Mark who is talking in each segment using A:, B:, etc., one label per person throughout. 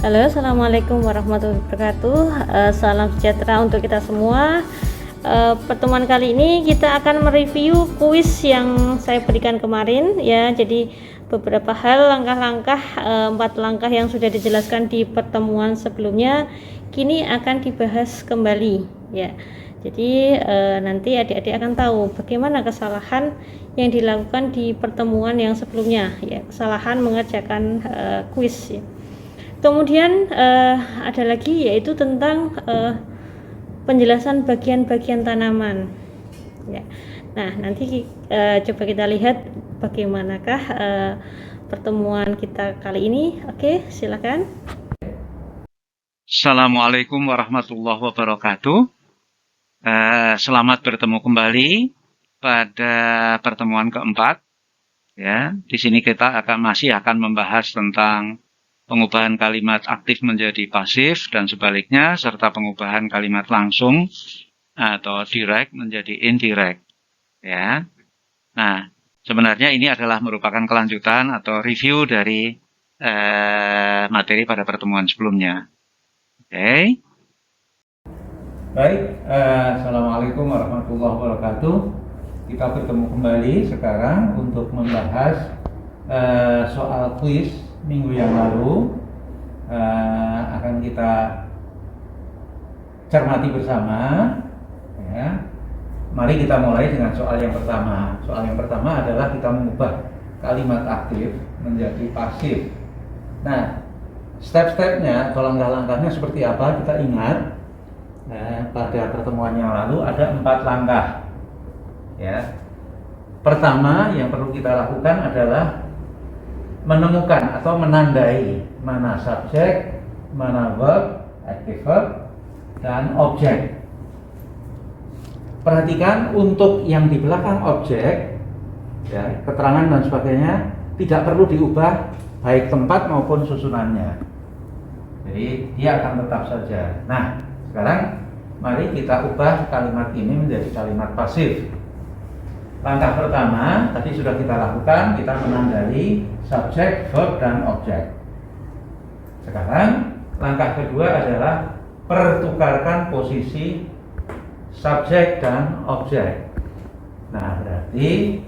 A: Halo, assalamualaikum warahmatullahi wabarakatuh. Salam sejahtera untuk kita semua. Pertemuan kali ini kita akan mereview kuis yang saya berikan kemarin ya. Jadi beberapa hal langkah-langkah 4 langkah yang sudah dijelaskan di pertemuan sebelumnya kini akan dibahas kembali ya. Jadi nanti adik-adik akan tahu bagaimana kesalahan yang dilakukan di pertemuan yang sebelumnya ya, kesalahan mengerjakan kuis ya. Kemudian ada lagi yaitu tentang penjelasan bagian-bagian tanaman. Ya. Nah, nanti coba kita lihat bagaimanakah pertemuan kita kali ini. Oke, silakan.
B: Assalamualaikum warahmatullahi wabarakatuh. Selamat bertemu kembali pada pertemuan keempat. Ya, di sini kita masih akan membahas tentang pengubahan kalimat aktif menjadi pasif dan sebaliknya, serta pengubahan kalimat langsung atau direct menjadi indirect. Ya. Nah, sebenarnya ini adalah merupakan kelanjutan atau review dari materi pada pertemuan sebelumnya. Oke.
C: Baik, Assalamualaikum warahmatullahi wabarakatuh. Kita bertemu kembali sekarang untuk membahas soal kuis minggu yang lalu. Akan kita cermati bersama ya. Mari kita mulai dengan soal yang pertama. Soal yang pertama adalah kita mengubah kalimat aktif menjadi pasif. Nah, step-stepnya atau langkah-langkahnya seperti apa kita ingat. Pada pertemuan yang lalu ada 4 langkah ya. Pertama yang perlu kita lakukan adalah menemukan atau menandai mana subjek, mana verb, active verb, dan objek. Perhatikan untuk yang di belakang objek ya, keterangan dan sebagainya tidak perlu diubah baik tempat maupun susunannya. Jadi dia akan tetap saja. Nah, sekarang mari kita ubah kalimat ini menjadi kalimat pasif. Langkah pertama tadi sudah kita lakukan, kita menandai subjek, verb, dan objek. Sekarang langkah kedua adalah pertukarkan posisi subjek dan objek. Nah, berarti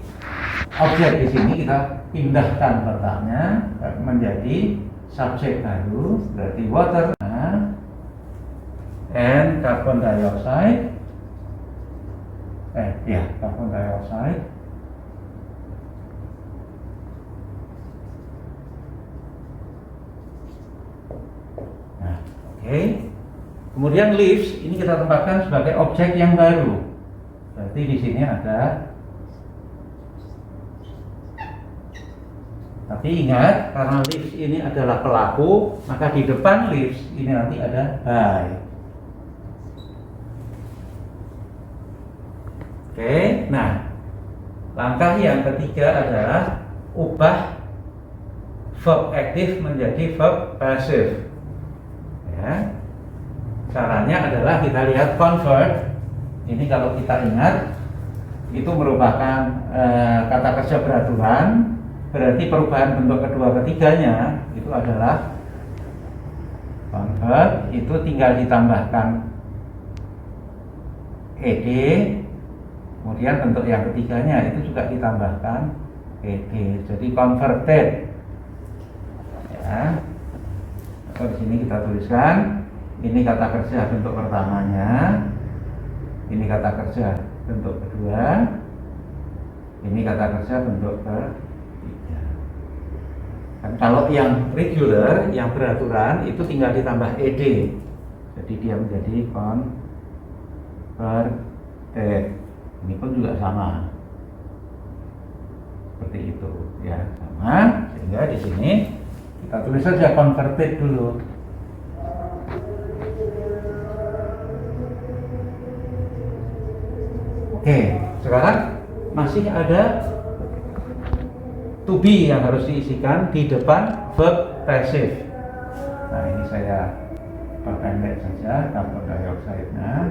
C: objek di sini kita pindahkan letaknya menjadi subjek baru, berarti water and carbon dioxide. Carbon dioxide. Nah, oke. Kemudian leaves ini kita tempatkan sebagai objek yang baru. Berarti di sini ada. Tapi ingat, karena leaves ini adalah pelaku, maka di depan leaves ini nanti ada by. Oke, nah langkah yang ketiga adalah ubah verb aktif menjadi verb pasif. Ya, caranya adalah kita lihat convert. Ini kalau kita ingat itu merupakan kata kerja beraturan. Berarti perubahan bentuk kedua ketiganya itu adalah convert. Itu tinggal ditambahkan ed. Kemudian bentuk yang ketiganya itu juga ditambahkan ed, jadi converted. Ya. Di sini kita tuliskan ini kata kerja bentuk pertamanya, ini kata kerja bentuk kedua, ini kata kerja bentuk ketiga. Dan kalau yang regular, yang beraturan itu tinggal ditambah ed, jadi dia menjadi converted. Ini pun juga sama seperti itu ya, sama, sehingga di sini kita tulis saja converted dulu. Oke, sekarang masih ada to be yang harus diisikan di depan verb passive. Nah, ini saya perpendek saja carbon dioxide-nya.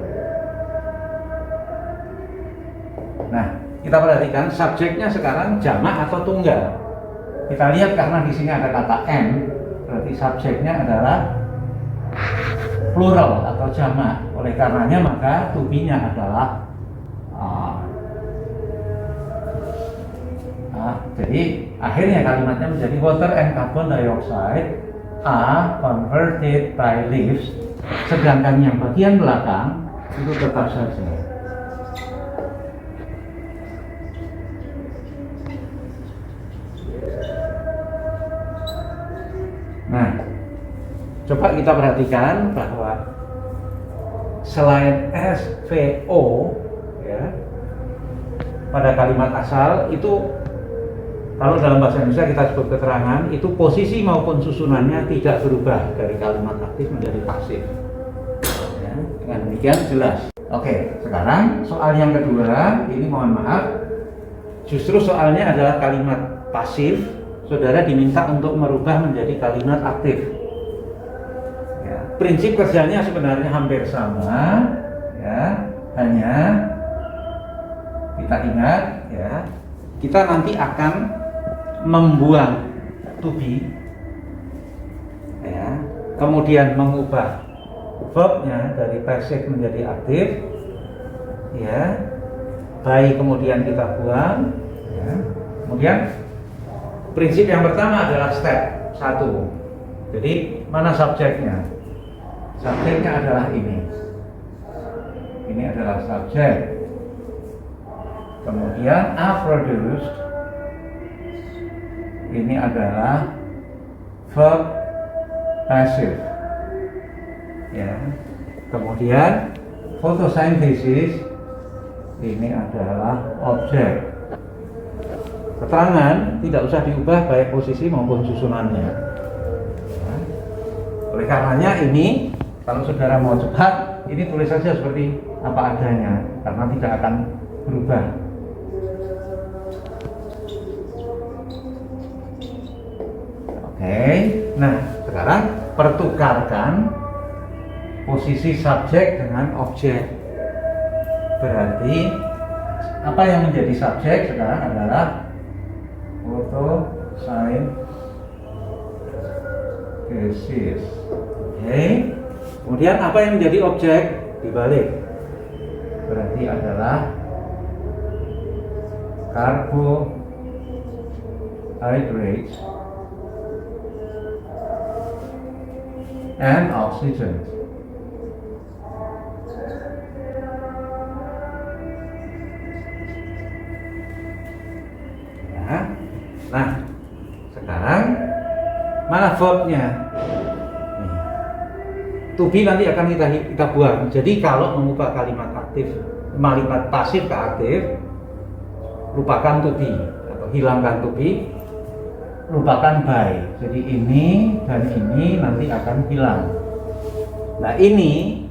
C: Nah, kita perhatikan subjeknya sekarang jamak atau tunggal. Kita lihat karena di sini ada kata n, berarti subjeknya adalah plural atau jamak. Oleh karenanya maka to be-nya adalah are. Jadi akhirnya kalimatnya menjadi water and carbon dioxide are converted by leaves, sedangkan yang bagian belakang itu tetap saja. Nah, coba kita perhatikan bahwa selain SVO ya, pada kalimat asal itu, kalau dalam bahasa Indonesia kita sebut keterangan, itu posisi maupun susunannya tidak berubah dari kalimat aktif menjadi pasif ya, dengan demikian jelas. Oke, sekarang soal yang kedua, ini mohon maaf, justru soalnya adalah kalimat pasif. Saudara diminta untuk merubah menjadi kalimat aktif ya, prinsip kerjanya sebenarnya hampir sama ya, hanya kita ingat ya, kita nanti akan membuang to be ya, kemudian mengubah verbnya dari pasif menjadi aktif ya, baik kemudian kita buang ya. Kemudian prinsip yang pertama adalah step 1. Jadi mana subjeknya? Subjeknya adalah ini. Ini adalah subjek. Kemudian are produced. Ini adalah verb passive. Ya. Kemudian photosynthesis ini adalah objek. Keterangan tidak usah diubah baik posisi maupun susunannya. Ya. Oleh karenanya ini, kalau saudara mau cepat, ini tulis saja seperti apa adanya, karena tidak akan berubah. Oke, nah sekarang pertukarkan posisi subjek dengan objek. Berarti apa yang menjadi subjek sekarang adalah photosynthesis. Oke. Kemudian apa yang menjadi objek? Dibalik. Berarti adalah carbohydrates and oxygen. Nah, sekarang mana verbnya? To be nanti akan kita buang. Jadi kalau mengubah kalimat aktif, kalimat pasif ke aktif, lupakan to be atau hilangkan to be, lupakan by. Jadi ini dan ini nanti akan hilang. Nah ini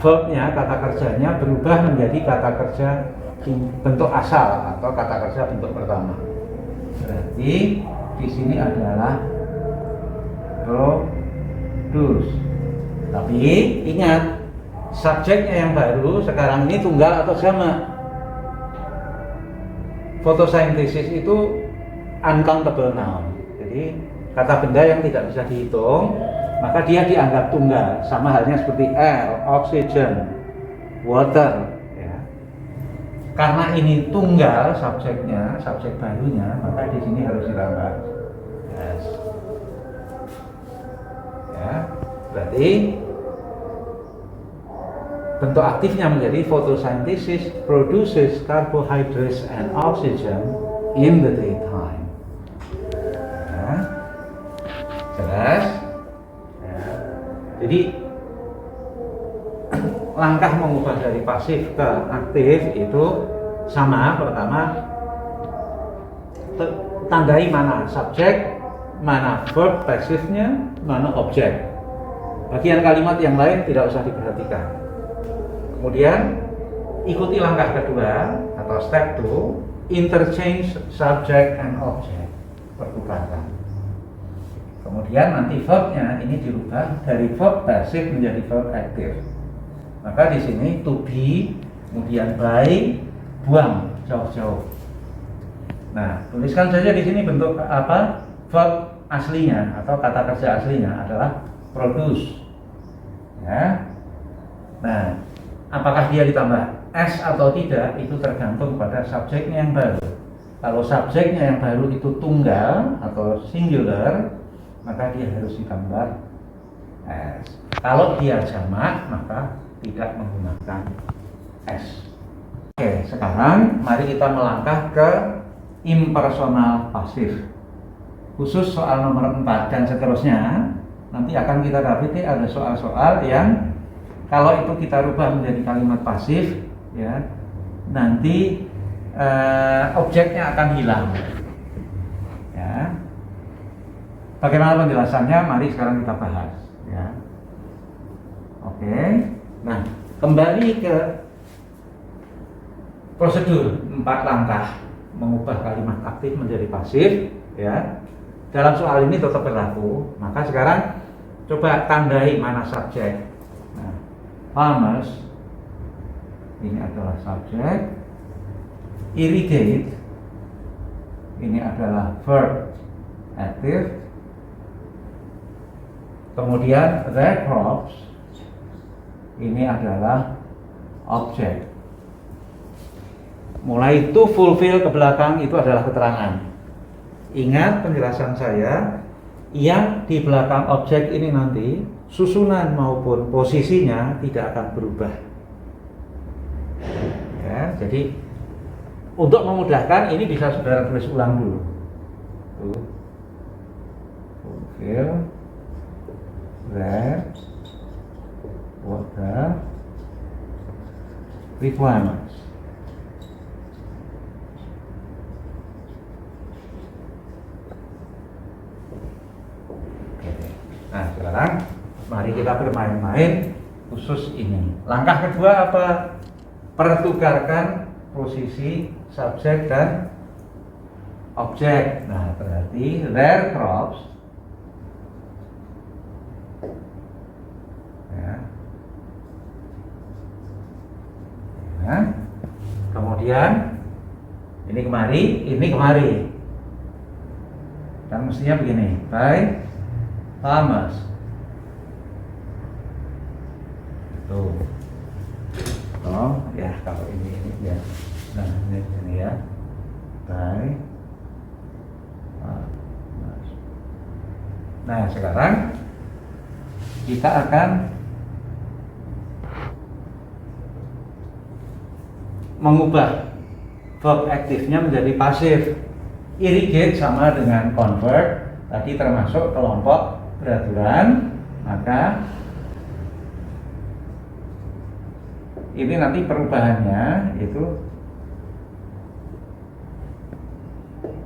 C: verbnya, kata kerjanya berubah menjadi kata kerja bentuk asal atau kata kerja bentuk pertama. Berarti di sini adalah produce. Tapi ingat, subjeknya yang baru sekarang ini tunggal atau jamak. Photosynthesis itu uncountable noun. Jadi kata benda yang tidak bisa dihitung, maka dia dianggap tunggal. Sama halnya seperti air, oxygen, water. Karena ini tunggal subjeknya, subjek barunya, maka di sini harus ditambah yes. Ya, berarti bentuk aktifnya menjadi photosynthesis produces carbohydrates and oxygen in the daytime. Ya, jelas? Ya. Jadi langkah mengubah dari pasif ke aktif itu sama. Pertama, tandai mana subjek, mana verb pasifnya, mana objek. Bagian kalimat yang lain tidak usah diperhatikan. Kemudian ikuti langkah kedua atau step 2, interchange subject and object, pertukarkan. Kemudian nanti verbnya ini dirubah dari verb pasif menjadi verb aktif. Maka di sini to be, kemudian by, buang jauh-jauh. Nah, tuliskan saja di sini bentuk apa? Verb aslinya atau kata kerja aslinya adalah produce. Ya. Nah, apakah dia ditambah S atau tidak itu tergantung pada subjeknya yang baru. Kalau subjeknya yang baru itu tunggal atau singular, maka dia harus ditambah S. Kalau dia jamak, maka tidak menggunakan S. Oke, sekarang mari kita melangkah ke impersonal pasif. Khusus soal nomor 4 dan seterusnya, nanti akan kita dapati ada soal-soal yang kalau itu kita rubah menjadi kalimat pasif, ya, nanti objeknya akan hilang. Ya. Bagaimana penjelasannya? Mari sekarang kita bahas. Ya. Oke. Nah, kembali ke prosedur 4 langkah mengubah kalimat aktif menjadi pasif. Ya. Dalam soal ini tetap berlaku. Maka sekarang coba tandai mana subjek. Nah, farmers ini adalah subjek. Irrigate ini adalah verb active. Kemudian their crops ini adalah objek. Mulai to fulfill ke belakang itu adalah keterangan. Ingat penjelasan saya, yang di belakang objek ini nanti susunan maupun posisinya tidak akan berubah. Ya, jadi untuk memudahkan ini bisa saudara tulis ulang dulu. Tuh. Fulfill their what the requirements. Nah, sekarang mari kita bermain-main khusus ini. Langkah kedua apa? Pertukarkan posisi subjek dan objek. Nah, berarti their crops, ya. Nah, kemudian ini kemari. Dan mestinya begini, by farmers. Tuh. Oh, ya kalau ini ya. Nah, ini ya. By farmers. Nah, sekarang kita akan mengubah verb aktifnya menjadi pasif. Irrigate sama dengan convert, tadi termasuk kelompok peraturan, maka ini nanti perubahannya itu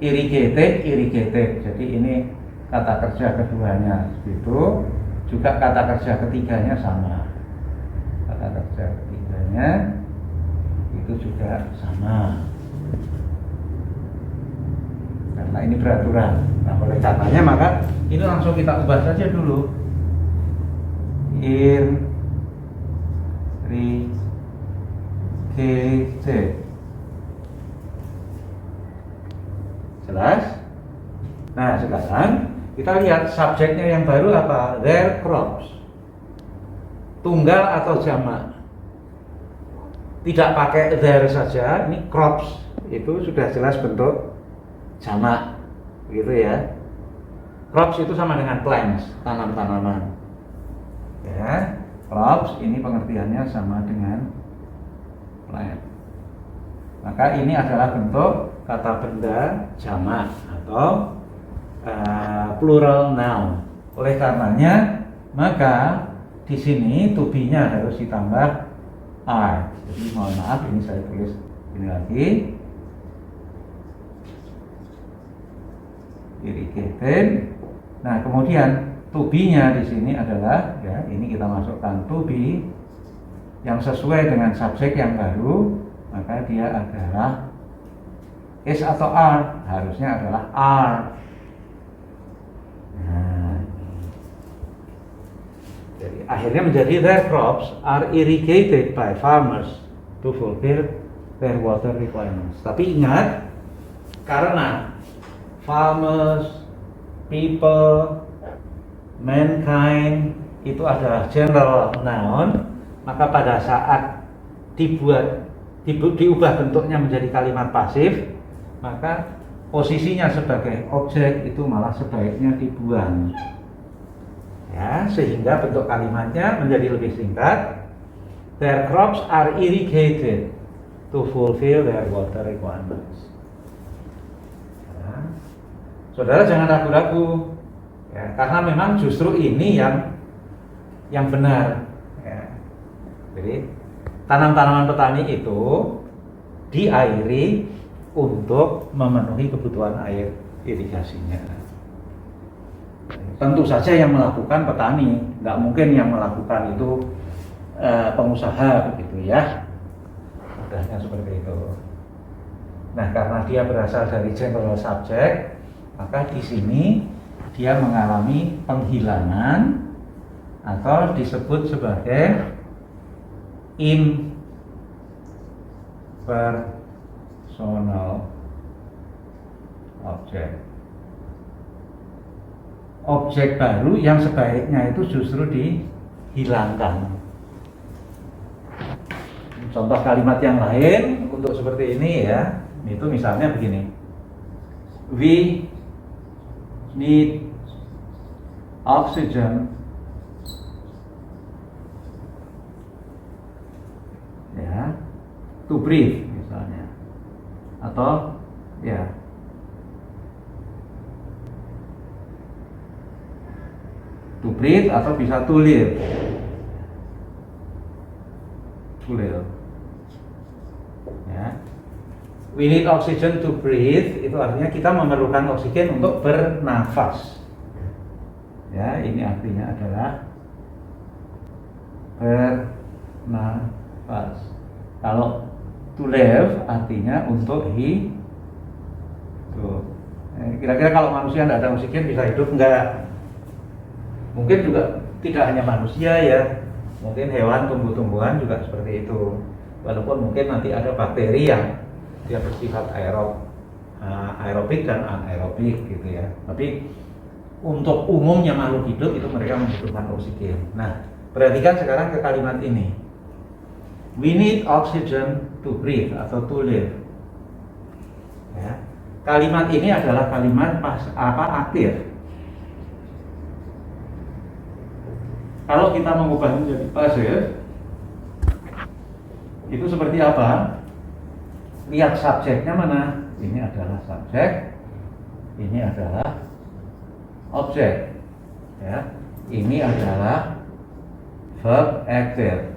C: irrigated. Jadi ini kata kerja keduanya begitu, juga kata kerja ketiganya sama. Kata kerja ketiganya itu juga sama. Karena ini peraturan. Nah, oleh karenanya maka ini langsung kita ubah saja dulu. Irrigated. Jelas? Nah, sekarang kita lihat subjeknya yang baru apa? Their crops. Tunggal atau jamak. Tidak pakai their saja, ini crops. Itu sudah jelas bentuk jamak, begitu ya. Crops itu sama dengan plants, tanam-tanaman. Ya, crops ini pengertiannya sama dengan plant. Maka ini adalah bentuk kata benda jamak atau plural noun. Oleh karenanya, maka di sini to be-nya harus ditambah are. Jadi mohon maaf, ini saya tulis ini lagi. Irrigated. Nah, kemudian to be-nya di sini adalah ya, ini kita masukkan to be yang sesuai dengan subjek yang baru, maka dia adalah is atau are, harusnya adalah are. Nah, jadi akhirnya menjadi their crops are irrigated by farmers to fulfill their water requirements. Tapi ingat, karena farmers people, mankind itu adalah general noun, maka pada saat diubah bentuknya menjadi kalimat pasif, maka posisinya sebagai objek itu malah sebaiknya dibuang. Ya, sehingga bentuk kalimatnya menjadi lebih singkat. Their crops are irrigated to fulfill their water requirements. Ya. Saudara jangan ragu-ragu, ya, karena memang justru ini yang benar. Ya. Jadi tanaman-tanaman petani itu diairi untuk memenuhi kebutuhan air irigasinya. Tentu saja yang melakukan petani, nggak mungkin yang melakukan itu pengusaha begitu ya. Mudahnya seperti itu. Nah, karena dia berasal dari general subject, maka di sini dia mengalami penghilangan atau disebut sebagai impersonal object. Objek baru yang sebaiknya itu justru dihilangkan. Contoh kalimat yang lain untuk seperti ini ya, itu misalnya begini. We need oxygen ya to breathe misalnya, atau ya to breathe atau bisa to live. Ya. We need oxygen to breathe, itu artinya kita memerlukan oksigen untuk bernafas. Ya, ini artinya adalah bernafas. Kalau to live artinya untuk hidup. Kira-kira kalau manusia tidak ada oksigen bisa hidup enggak? Mungkin juga tidak hanya manusia ya, mungkin hewan, tumbuh-tumbuhan juga seperti itu. Walaupun mungkin nanti ada bakteri yang dia bersifat aerobik dan anaerobik gitu ya. Tapi untuk umumnya makhluk hidup itu mereka membutuhkan oksigen. Nah, perhatikan sekarang ke kalimat ini. We need oxygen to breathe atau to live. Ya. Kalimat ini adalah kalimat aktif. Kalau kita mengubah menjadi pasif, itu seperti apa? Lihat subjeknya mana? Ini adalah subjek, ini adalah objek. Ya, ini adalah verb active.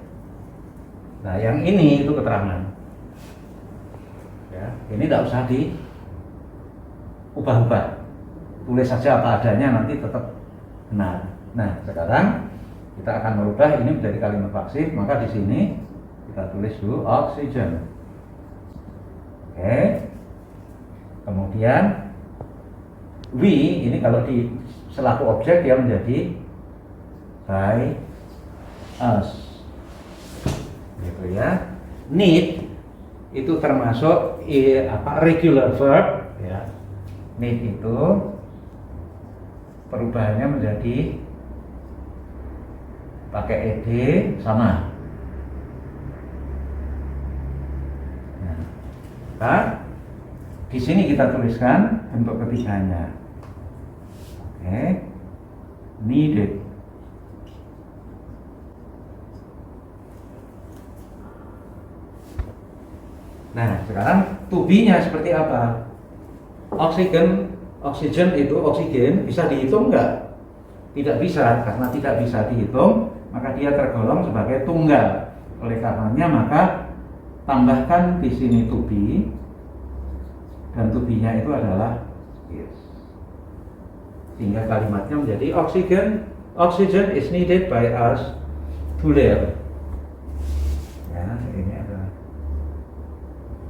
C: Nah, yang ini itu keterangan. Ya, ini tidak usah diubah-ubah. Tulis saja apa adanya, nanti tetap benar. Nah, sekarang kita akan merubah ini menjadi kalimat pasif, maka di sini kita tulis dulu oxygen. Oke. Kemudian we ini kalau di selaku objek dia menjadi by us. Gitu ya. Need itu termasuk regular verb ya. Need itu perubahannya menjadi pakai ed sama. Nah, di sini kita tuliskan bentuk ketiganya. Oke, needed. Nah, sekarang to be-nya seperti apa? Oksigen itu oksigen bisa dihitung nggak? Tidak bisa, karena tidak bisa dihitung, maka dia tergolong sebagai tunggal. Oleh karenanya maka tambahkan di sini to be, dan to be-nya itu adalah is. Sehingga kalimatnya menjadi oxygen is needed by us to live. Ya, ini adalah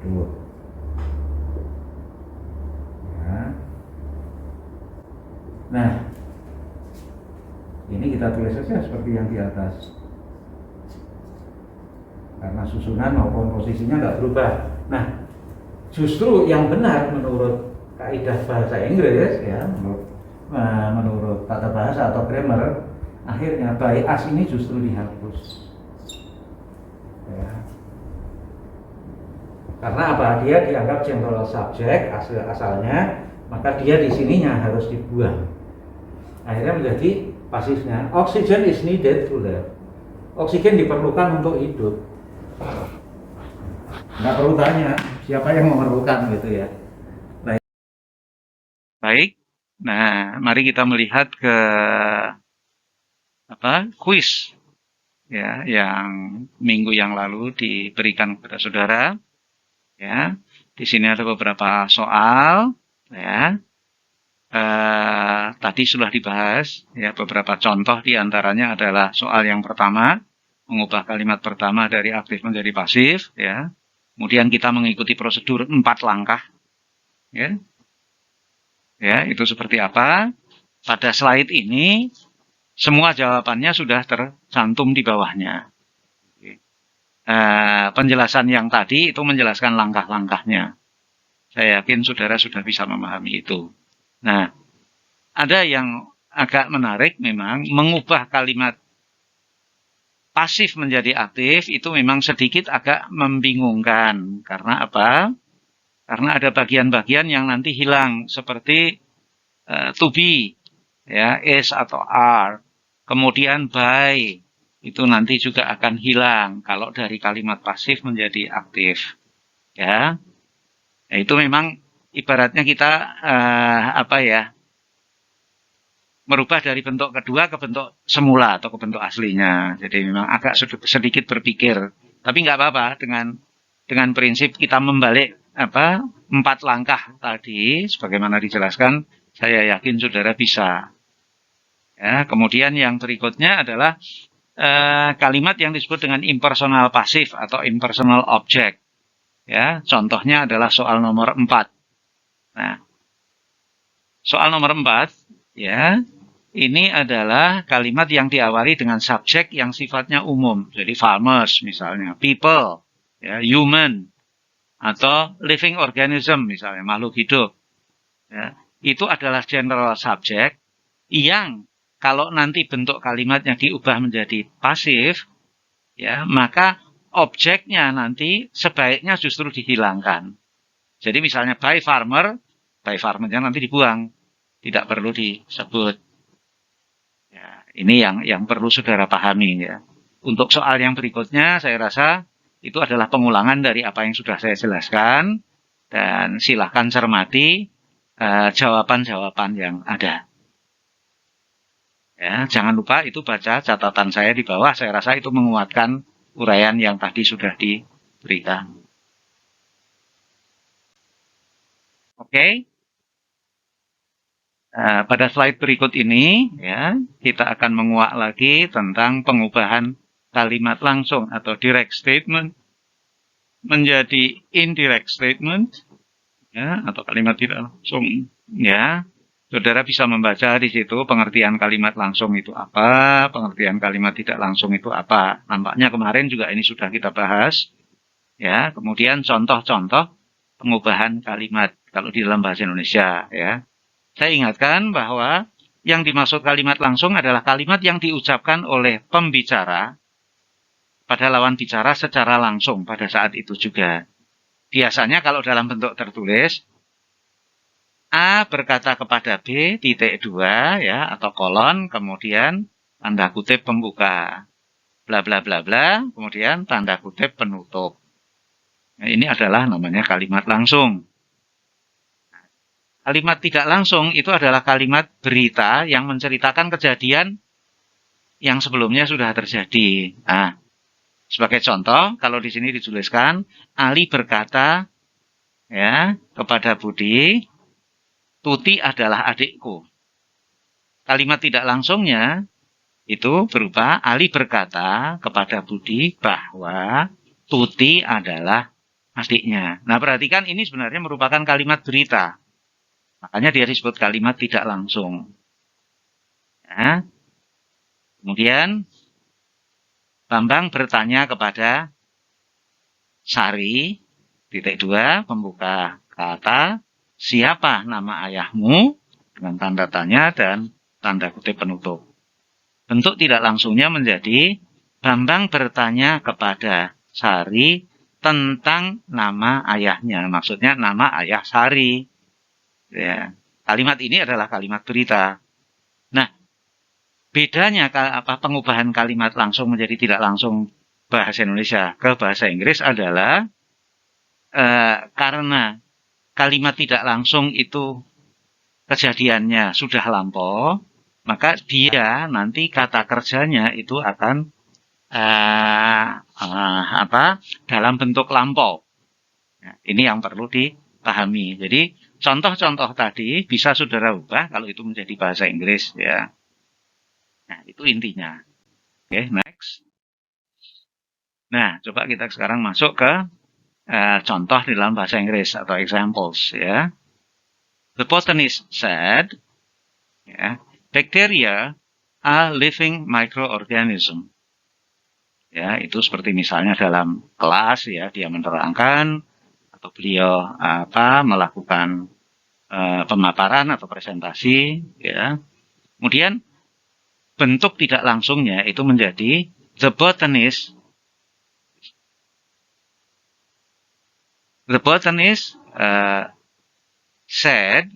C: dua. Ya. Nah, ini kita tulis saja seperti yang di atas, karena susunan maupun posisinya nggak berubah. Nah, justru yang benar menurut kaidah bahasa Inggris ya, menurut tata bahasa atau grammar, akhirnya by us ini justru dihapus. Ya. Karena apa? Dia dianggap general subject asalnya, maka dia di sininya harus dibuang. Akhirnya menjadi pasifnya. Oxygen is needed to live. Oksigen diperlukan untuk hidup. Nggak perlu tanya siapa yang memerlukan gitu ya.
B: Baik. Nah, mari kita melihat ke kuis ya yang minggu yang lalu diberikan kepada saudara. Ya, di sini ada beberapa soal ya. Tadi sudah dibahas ya, beberapa contoh diantaranya adalah soal yang pertama, mengubah kalimat pertama dari aktif menjadi pasif ya. Kemudian kita mengikuti prosedur 4 langkah ya. Ya, itu seperti apa? Pada slide ini semua jawabannya sudah tercantum di bawahnya. Penjelasan yang tadi itu menjelaskan langkah-langkahnya. Saya yakin saudara sudah bisa memahami itu. Nah, ada yang agak menarik memang, mengubah kalimat pasif menjadi aktif itu memang sedikit agak membingungkan. Karena apa? Karena ada bagian-bagian yang nanti hilang, seperti to be, ya, is atau are. Kemudian by, itu nanti juga akan hilang kalau dari kalimat pasif menjadi aktif. Ya, nah, itu memang ibaratnya kita merubah dari bentuk kedua ke bentuk semula atau ke bentuk aslinya. Jadi memang agak sedikit berpikir. Tapi nggak apa-apa dengan prinsip kita membalik 4 langkah tadi, sebagaimana dijelaskan, saya yakin saudara bisa. Ya, kemudian yang berikutnya adalah kalimat yang disebut dengan impersonal pasif atau impersonal object. Ya, contohnya adalah soal nomor 4. Nah, soal nomor 4, ya, ini adalah kalimat yang diawali dengan subjek yang sifatnya umum. Jadi farmers misalnya, people, ya, human, atau living organism misalnya, makhluk hidup. Ya, itu adalah general subject yang kalau nanti bentuk kalimatnya diubah menjadi pasif, ya, maka objeknya nanti sebaiknya justru dihilangkan. Jadi misalnya by farmernya nanti dibuang, tidak perlu disebut. Ya, ini yang perlu saudara pahami ya. Untuk soal yang berikutnya, saya rasa itu adalah pengulangan dari apa yang sudah saya jelaskan, dan silahkan cermati jawaban-jawaban yang ada. Ya, jangan lupa itu baca catatan saya di bawah, saya rasa itu menguatkan uraian yang tadi sudah diberikan. Oke. Pada slide berikut ini, ya, kita akan menguak lagi tentang pengubahan kalimat langsung atau direct statement menjadi indirect statement, ya, atau kalimat tidak langsung. Ya, saudara bisa membaca di situ pengertian kalimat langsung itu apa, pengertian kalimat tidak langsung itu apa. Nampaknya kemarin juga ini sudah kita bahas. Ya, kemudian contoh-contoh pengubahan kalimat kalau di dalam bahasa Indonesia. Ya, saya ingatkan bahwa yang dimaksud kalimat langsung adalah kalimat yang diucapkan oleh pembicara pada lawan bicara secara langsung pada saat itu juga. Biasanya kalau dalam bentuk tertulis, A berkata kepada B, titik 2, ya, atau kolon, kemudian tanda kutip pembuka, bla bla bla bla, kemudian tanda kutip penutup. Nah, ini adalah namanya kalimat langsung. Kalimat tidak langsung itu adalah kalimat berita yang menceritakan kejadian yang sebelumnya sudah terjadi. Nah, sebagai contoh, kalau di sini dituliskan, Ali berkata, ya, kepada Budi, Tuti adalah adikku. Kalimat tidak langsungnya itu berupa Ali berkata kepada Budi bahwa Tuti adalah adiknya. Nah, perhatikan ini sebenarnya merupakan kalimat berita. Makanya dia disebut kalimat tidak langsung. Ya. Kemudian Bambang bertanya kepada Sari, titik 2, pembuka kata, siapa nama ayahmu? dengan tanda tanya dan tanda kutip penutup. Bentuk tidak langsungnya menjadi Bambang bertanya kepada Sari tentang nama ayahnya. Maksudnya nama ayah Sari. Ya. Kalimat ini adalah kalimat berita. Nah, bedanya pengubahan kalimat langsung menjadi tidak langsung bahasa Indonesia ke bahasa Inggris adalah karena kalimat tidak langsung itu kejadiannya sudah lampau, maka dia nanti kata kerjanya itu akan dalam bentuk lampau. Nah, ini yang perlu dipahami. Jadi contoh-contoh tadi bisa saudara ubah kalau itu menjadi bahasa Inggris ya. Nah, itu intinya. Oke, next. Nah, coba kita sekarang masuk ke contoh di dalam bahasa Inggris atau examples ya. The botanist said, ya, bacteria are living microorganism. Ya, itu seperti misalnya dalam kelas ya, dia menerangkan atau beliau melakukan pemaparan atau presentasi ya. Kemudian bentuk tidak langsungnya itu menjadi the botanist said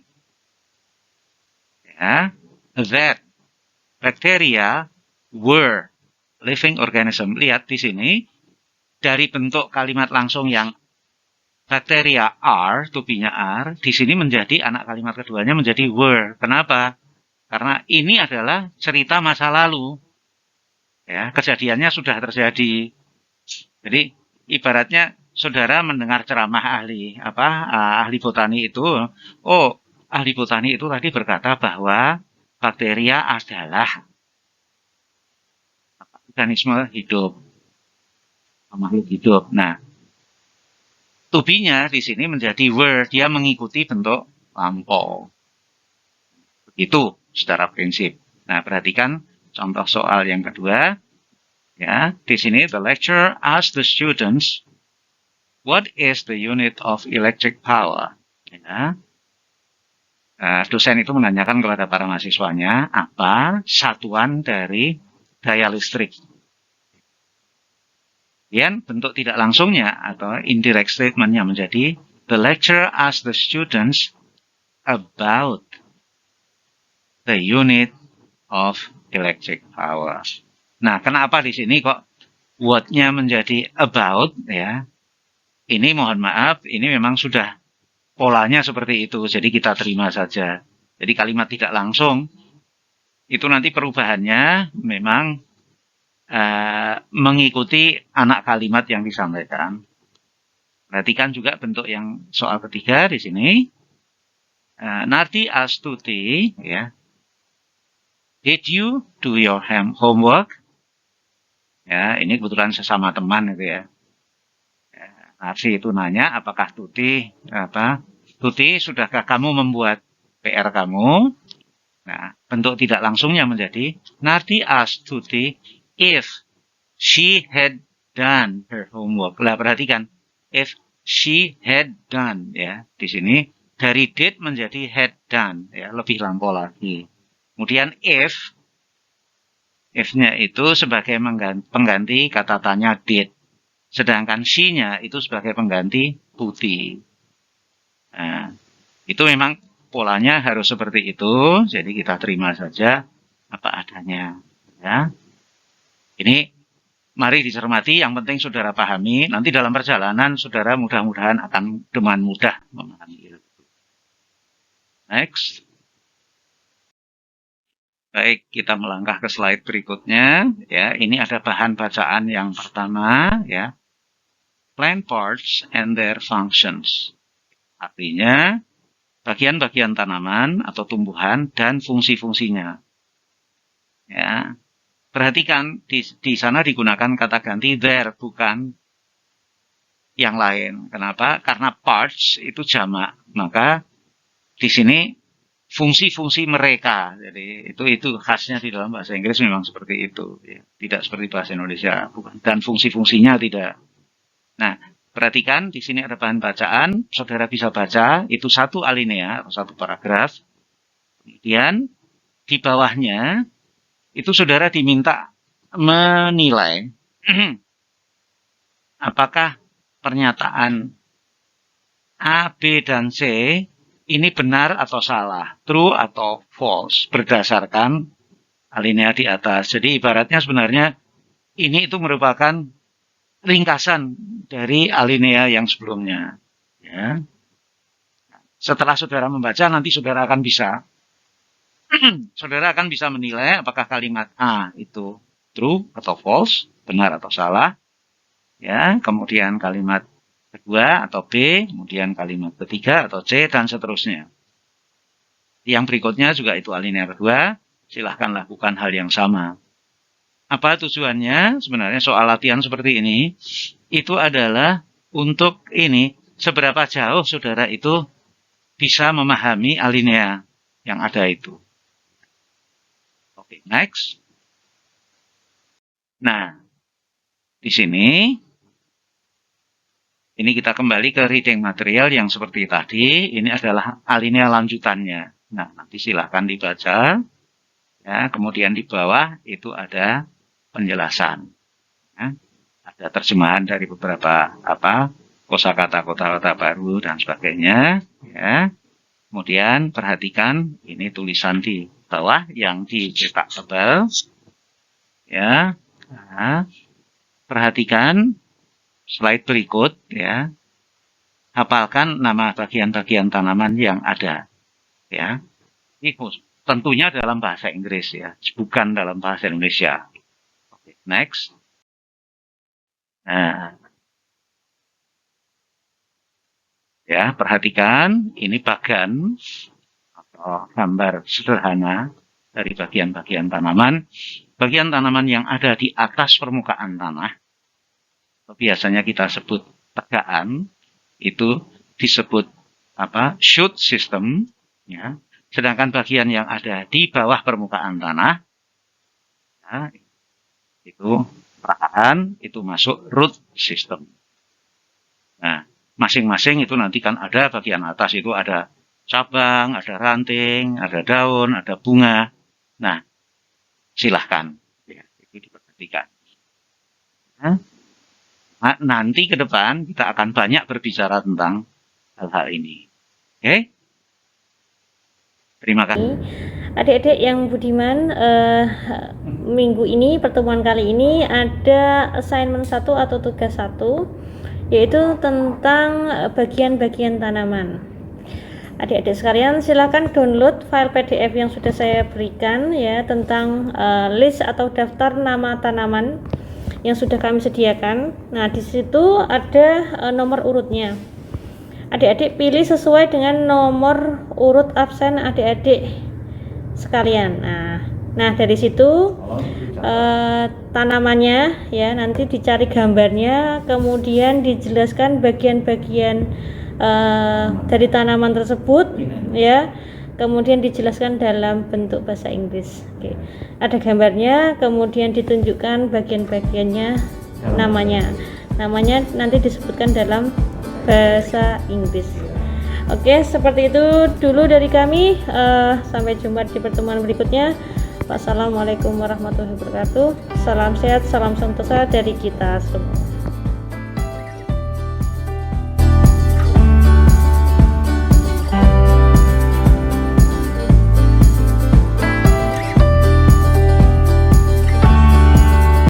B: ya, that bacteria were living organism. Lihat di sini dari bentuk kalimat langsung yang bacteria are, to be-nya are, di sini menjadi anak kalimat keduanya menjadi were. Kenapa? Karena ini adalah cerita masa lalu. Ya, kejadiannya sudah terjadi. Jadi ibaratnya saudara mendengar ceramah ahli botani itu, ahli botani itu tadi berkata bahwa bakteria adalah organisme hidup, makhluk hidup. Nah, to be-nya di sini menjadi were, dia mengikuti bentuk lampau. Begitu secara prinsip. Nah, perhatikan contoh soal yang kedua. Ya, di sini the lecturer asked the students, what is the unit of electric power? Ya. Dosen itu menanyakan kepada para mahasiswanya apa satuan dari daya listrik. Kemudian bentuk tidak langsungnya atau indirect statement-nya menjadi the lecturer asked the students about the unit of electric power. Nah, kenapa di sini kok what-nya menjadi about ya? Ini mohon maaf, ini memang sudah polanya seperti itu, jadi kita terima saja. Jadi kalimat tidak langsung itu nanti perubahannya memang mengikuti anak kalimat yang disampaikan. Perhatikan juga bentuk yang soal ketiga di sini. Nardi asked Tuti, ya, did you do your homework? Ya, ini kebetulan sesama teman itu ya. Nardi itu nanya, apakah Tuti sudahkah kamu membuat PR kamu? Nah, bentuk tidak langsungnya menjadi Nardi asked Tuti if she had done her homework. Lah, perhatikan, if she had done, ya, di sini dari did menjadi had done, ya, lebih lampau lagi. Kemudian if-nya itu sebagai pengganti kata tanya did, sedangkan she-nya itu sebagai pengganti Tuti. Nah, itu memang polanya harus seperti itu, jadi kita terima saja apa adanya, ya. Ini mari dicermati, yang penting saudara pahami, nanti dalam perjalanan saudara mudah-mudahan akan dengan mudah memahami itu. Next. Baik, kita melangkah ke slide berikutnya. Ya, ini ada bahan bacaan yang pertama, ya. Plant parts and their functions. Artinya, bagian-bagian tanaman atau tumbuhan dan fungsi-fungsinya. Ya. Perhatikan, di sana digunakan kata ganti there, bukan yang lain. Kenapa? Karena parts itu jamak. Maka di sini fungsi-fungsi mereka. Jadi itu khasnya di dalam bahasa Inggris memang seperti itu. Ya. Tidak seperti bahasa Indonesia. Bukan. Dan fungsi-fungsinya tidak. Nah, perhatikan di sini ada bahan bacaan. Saudara bisa baca, itu satu alinea atau satu paragraf. Kemudian di bawahnya itu saudara diminta menilai apakah pernyataan A, B, dan C ini benar atau salah, true atau false, berdasarkan alinea di atas. Jadi ibaratnya sebenarnya ini itu merupakan ringkasan dari alinea yang sebelumnya. Ya. Setelah saudara membaca, nanti saudara akan bisa menilai apakah kalimat A itu true atau false, benar atau salah. Ya, kemudian kalimat kedua atau B, kemudian kalimat ketiga atau C, dan seterusnya. Yang berikutnya juga itu alinea kedua, silahkan lakukan hal yang sama. Apa tujuannya? Sebenarnya soal latihan seperti ini, itu adalah untuk ini, seberapa jauh saudara itu bisa memahami alinea yang ada itu. Oke, next. Nah, di sini, ini kita kembali ke reading material yang seperti tadi. Ini adalah alinea lanjutannya. Nah, nanti silahkan dibaca. Ya, kemudian di bawah itu ada penjelasan. Ya, ada terjemahan dari beberapa kosakata kota-kota baru dan sebagainya. Ya. Kemudian perhatikan ini tulisan di bawah yang dicetak tebal. Ya. Nah, perhatikan slide berikut, ya. Hafalkan nama bagian-bagian tanaman yang ada, ya. Ini tentunya dalam bahasa Inggris, ya, bukan dalam bahasa Indonesia. Oke, next. Nah, ya, perhatikan ini bagan atau gambar sederhana dari bagian-bagian tanaman. Bagian tanaman yang ada di atas permukaan tanah. Biasanya kita sebut tegaan, itu disebut shoot system, ya. Sedangkan bagian yang ada di bawah permukaan tanah, ya, itu permukaan, itu masuk root system. Nah, masing-masing itu nanti kan ada bagian atas itu ada cabang, ada ranting, ada daun, ada bunga. Nah, silahkan, ya, itu diperhatikan. Nah, nanti ke depan kita akan banyak berbicara tentang hal-hal ini. Oke? Terima kasih.
A: Adik-adik yang budiman, minggu ini, pertemuan kali ini ada assignment 1 atau tugas 1, yaitu tentang bagian-bagian tanaman. Adik-adik sekalian, silakan download file PDF yang sudah saya berikan, ya, tentang list atau daftar nama tanaman yang sudah kami sediakan. Nah, di situ ada nomor urutnya. Adik-adik pilih sesuai dengan nomor urut absen adik-adik sekalian. Nah, dari situ tanamannya, ya, nanti dicari gambarnya, kemudian dijelaskan bagian-bagian dari tanaman tersebut, ya. Kemudian dijelaskan dalam bentuk bahasa Inggris. Oke. Ada gambarnya, kemudian ditunjukkan bagian-bagiannya, namanya nanti disebutkan dalam bahasa Inggris. Oke, seperti itu dulu dari kami. Sampai jumpa di pertemuan berikutnya. Wassalamualaikum warahmatullahi wabarakatuh. Salam sehat, salam sentosa dari kita semua.